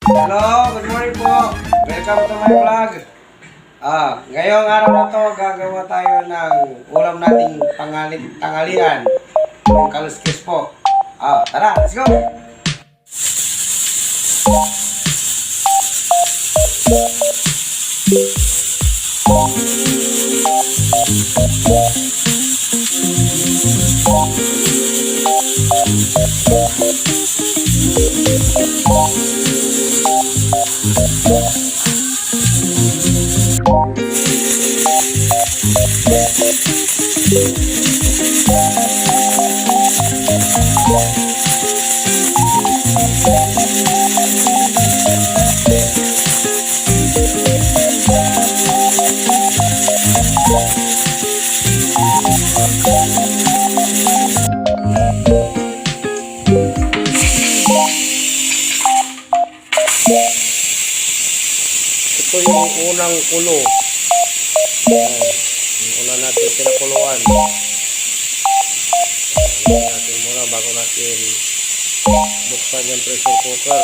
Hello, good morning po. Welcome to my vlog. Ngayong araw na to, gagawa tayo ng ulam nating tanghalian. Yung kaluskis po. Tara, let's go! Ito yung unang kulo. Yung una natin pinakuluan. Lagyan natin muna bago natin buksan yung pressure cooker.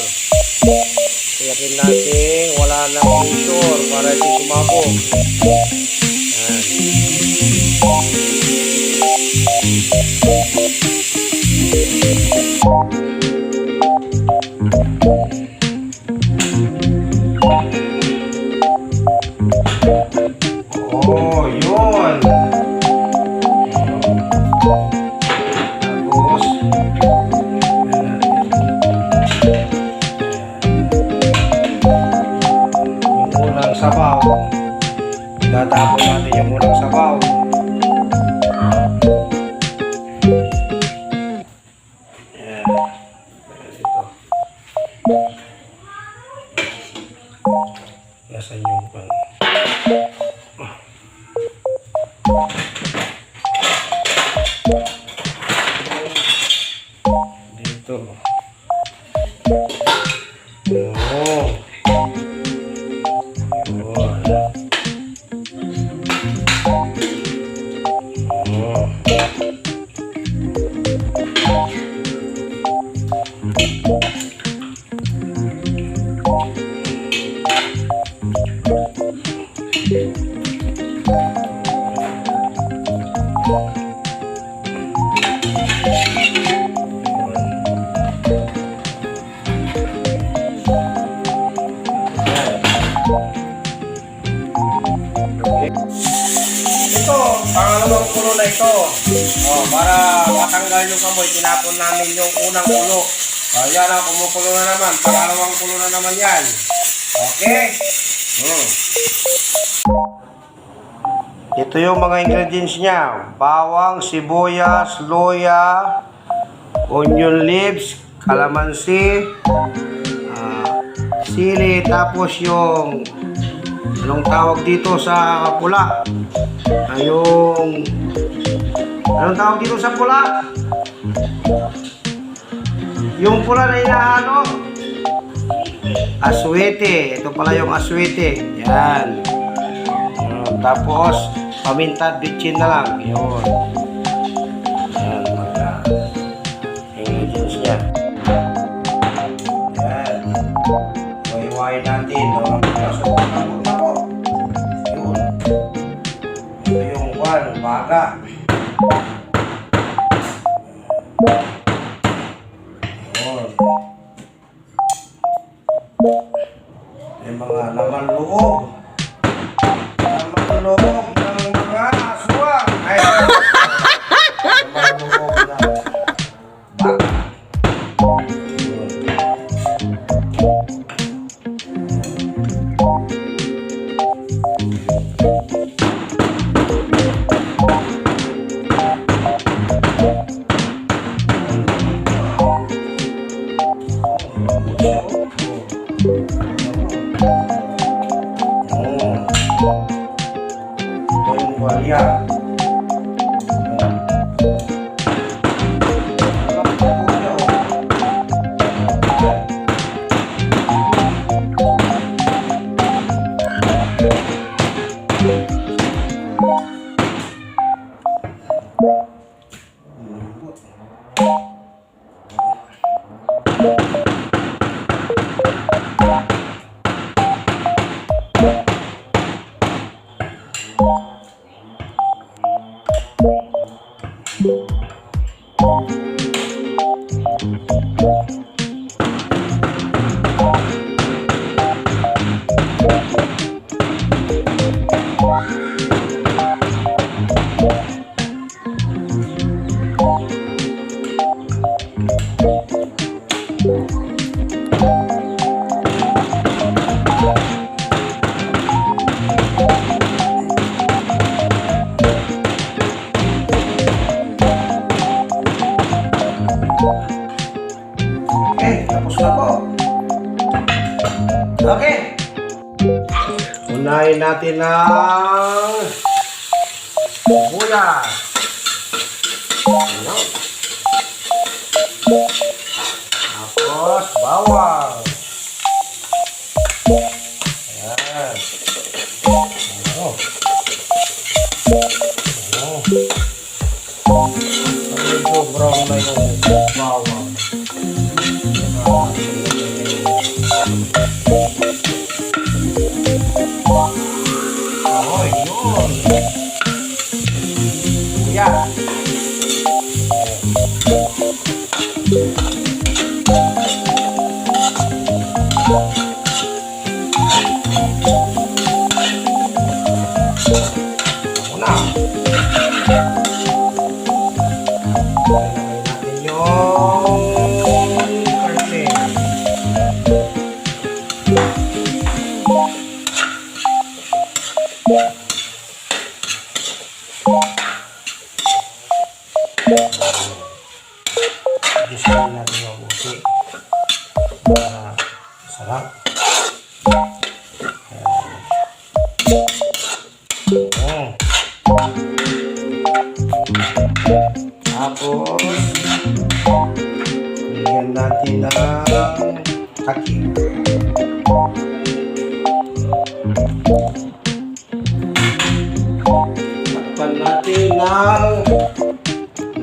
Tiyakin natin wala nang pressure para hindi sumabog. Yun. Tapos yung unang sabaw. Tatapon natin yung unang sabaw. Yan. Dito. Nasaan yung pan? Dito. Ito, pangalawang kulo na ito. Para matanggal yung kamoy, tinapon namin yung unang kulo. Yan ang kumukulo na naman. Pangalawang kulo na naman yan. Okay? Ito yung mga ingredients niya. Bawang, sibuyas, luya, onion leaves, kalamansi, sili, tapos yung anong tawag dito sa pula? Anong tawag dito sa pula? Yung pula na inahalo. Aswete. Ito pala yung aswete. Yan. Tapos, paminta, bitchin na lang. Yun. Yan. Ingredients niya. Yan. Iwain natin. Yun. Ito yung baga. Yung mga laman loob. Laman loob ng mga aswang. Ay, laman loob ng baga. Ito yung walya. Okay, tapos na po. Okay. Unahin natin ng sibuyas. Ayan. Tapos bawang. Ayan. Ano? Ano? Medyo brown na yung bawang. Oh, yun. Yeah. Ako na. Ilagay natin yung karne. Gusto natin yung buti para sarap. Tapos bigyan natin ng takip. Takpan natin ng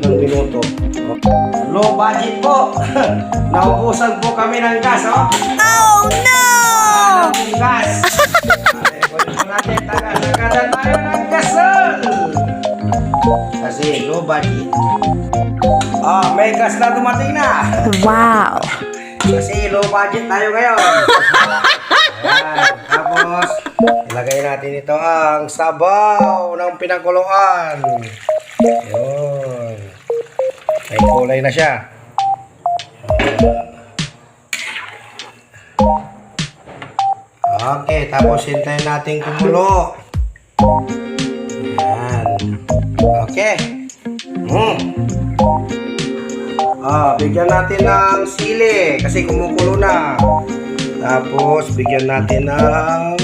ilang minuto. Low budget po. Naubusan po kami ng gas, oh. Oh no! Ng gas. Kunin po natin, taga-tagadan tayo ng gasol. Kasi low budget. May gas na dumating na. Wow! Kasi low budget tayo ngayon. Ayan. Tapos, ilagay natin ito ang sabaw ng pinakuluan. Yun. May kulay na siya. Okay, tapos hintayin natin kumulo. Ayan. Okay. Bigyan natin ng sili kasi kumukulo na. Tapos bigyan natin ng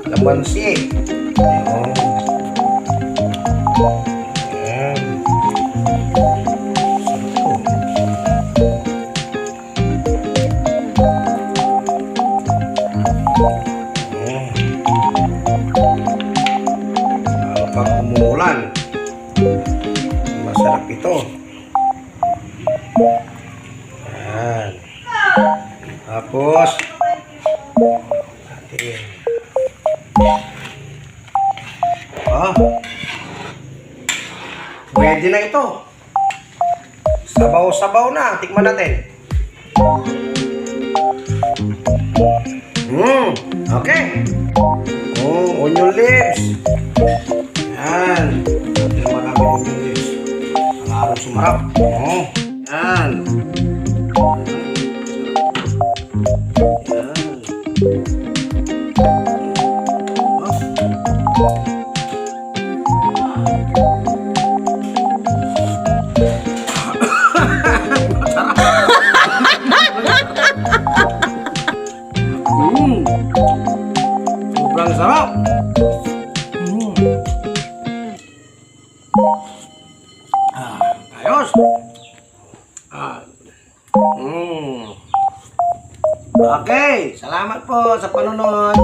lamansi. Ayan. Ayan. Pag umuulan, masarap ito. Ayan. Tapos natin. Pwede na ito. Sabaw-sabaw na. Tikman natin. Okay. Onion leaves. Yan. Natin marami onion leaves. Ang araw sumarap. Yan. Yan. Sobrang sarap. Ayos. Okay, salamat po sa panonood.